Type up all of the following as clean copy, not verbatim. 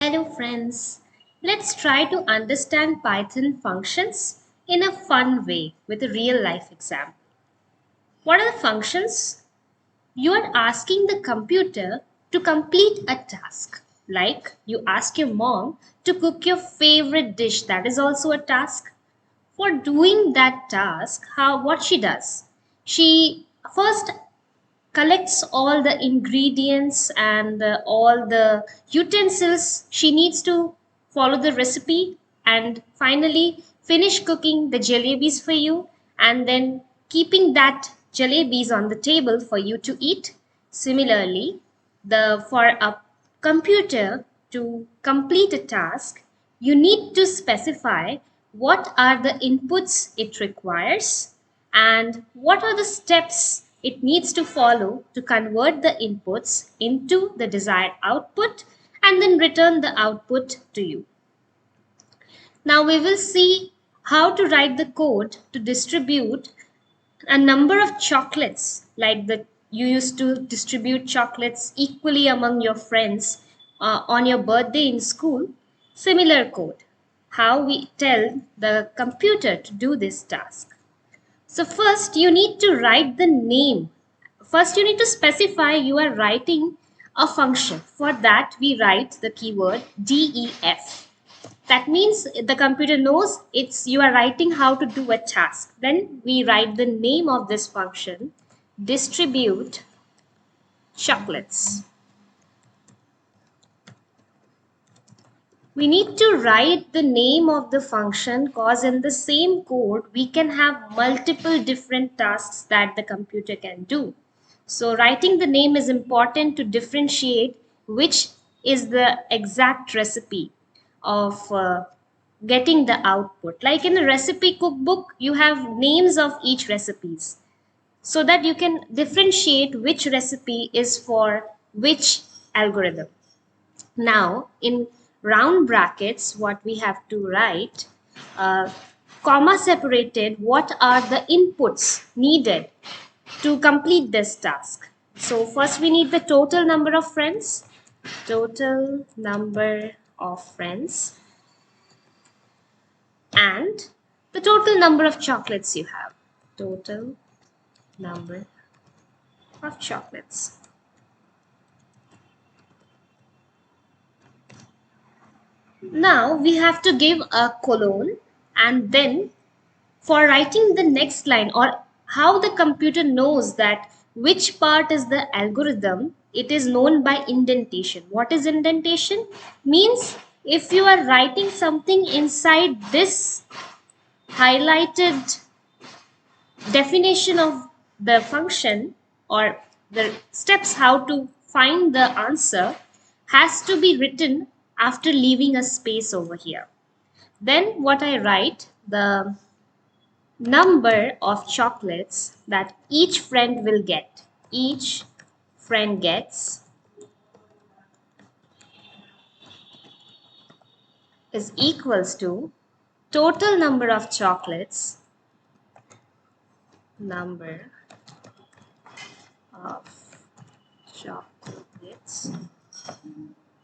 Hello friends, let's try to understand Python functions in a fun way with a real life example. What are the functions? You are asking the computer to complete a task. Like you ask your mom to cook your favorite dish, that is also a task. For doing that task, what she does? She first collects all the ingredients and all the utensils she needs to follow the recipe and finally finish cooking the jalebis for you and then keeping that jalebis on the table for you to eat. Similarly, the for a computer to complete a task, you need to specify what are the inputs it requires and what are the steps it needs to follow to convert the inputs into the desired output and then return the output to you. Now we will see how to write the code to distribute a number of chocolates like the you used to distribute chocolates equally among your friends on your birthday in school. Similar code, how we tell the computer to do this task. So first you need to write the name. First you need to specify you are writing a function. For that we write the keyword def. That means the computer knows it's you are writing how to do a task. Then we write the name of this function, distribute chocolates. We need to write the name of the function because in the same code we can have multiple different tasks that the computer can do. So writing the name is important to differentiate which is the exact recipe of getting the output. Like in a recipe cookbook, you have names of each recipes so that you can differentiate which recipe is for which algorithm. Now, in round brackets, what we have to write, uh, comma separated, what are the inputs needed to complete this task. So first we need the total number of friends, total number of friends, and the total number of chocolates you have, total number of chocolates. Now we have to give a colon and then for writing the next line or how the computer knows that which part is the algorithm, it is known by indentation. What is indentation? Means if you are writing something inside this highlighted definition of the function or the steps how to find the answer has to be written after leaving a space over here. Then what I write, the number of chocolates that each friend will get. Each friend gets is equals to total number of chocolates, number of chocolates.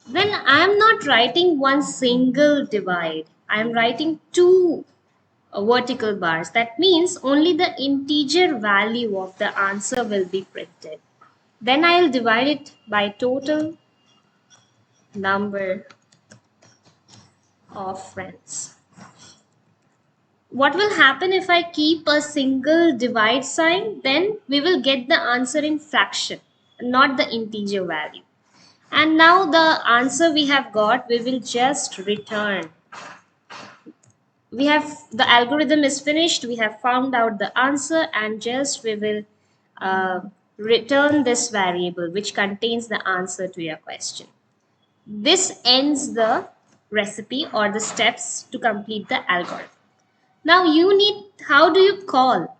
Then I am not writing one single divide. I am writing two vertical bars. That means only the integer value of the answer will be printed. Then I'll divide it by total number of friends. What will happen if I keep a single divide sign? Then we will get the answer in fraction, not the integer value. And now the answer we have got, we will just return. We have the algorithm is finished. We have found out the answer and just we will return this variable which contains the answer to your question. This ends the recipe or the steps to complete the algorithm. Now you need, how do you call?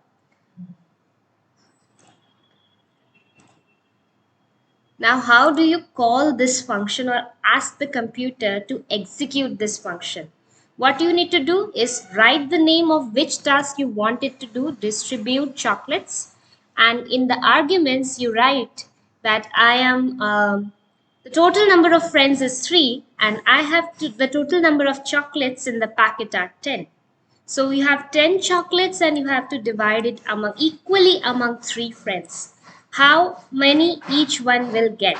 Now how do you call this function or ask the computer to execute this function? What you need to do is write the name of which task you want it to do, distribute chocolates, and in the arguments you write that I am The total number of friends is 3 and the total number of chocolates in the packet are 10. So you have 10 chocolates and you have to divide it equally among 3 friends. How many each one will get?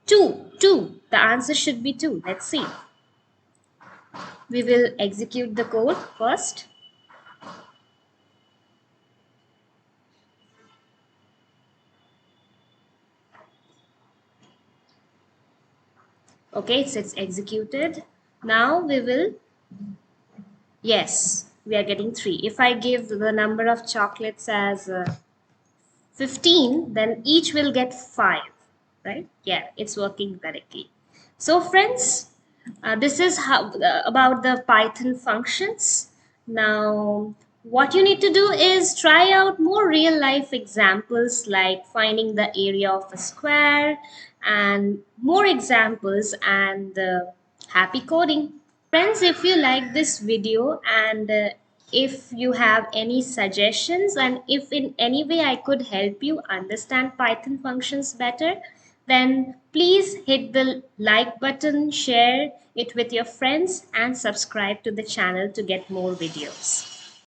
2. 2. The answer should be 2. Let's see. We will execute the code first. Okay, it's executed. Now we will, yes, we are getting 3. If I give the number of chocolates as 15, then each will get 5, right? Yeah, it's working correctly. So friends, this is how about the Python functions. Now, what you need to do is try out more real life examples like finding the area of a square and more examples and happy coding. Friends, if you like this video and if you have any suggestions and if in any way I could help you understand Python functions better, then please hit the like button, share it with your friends and subscribe to the channel to get more videos.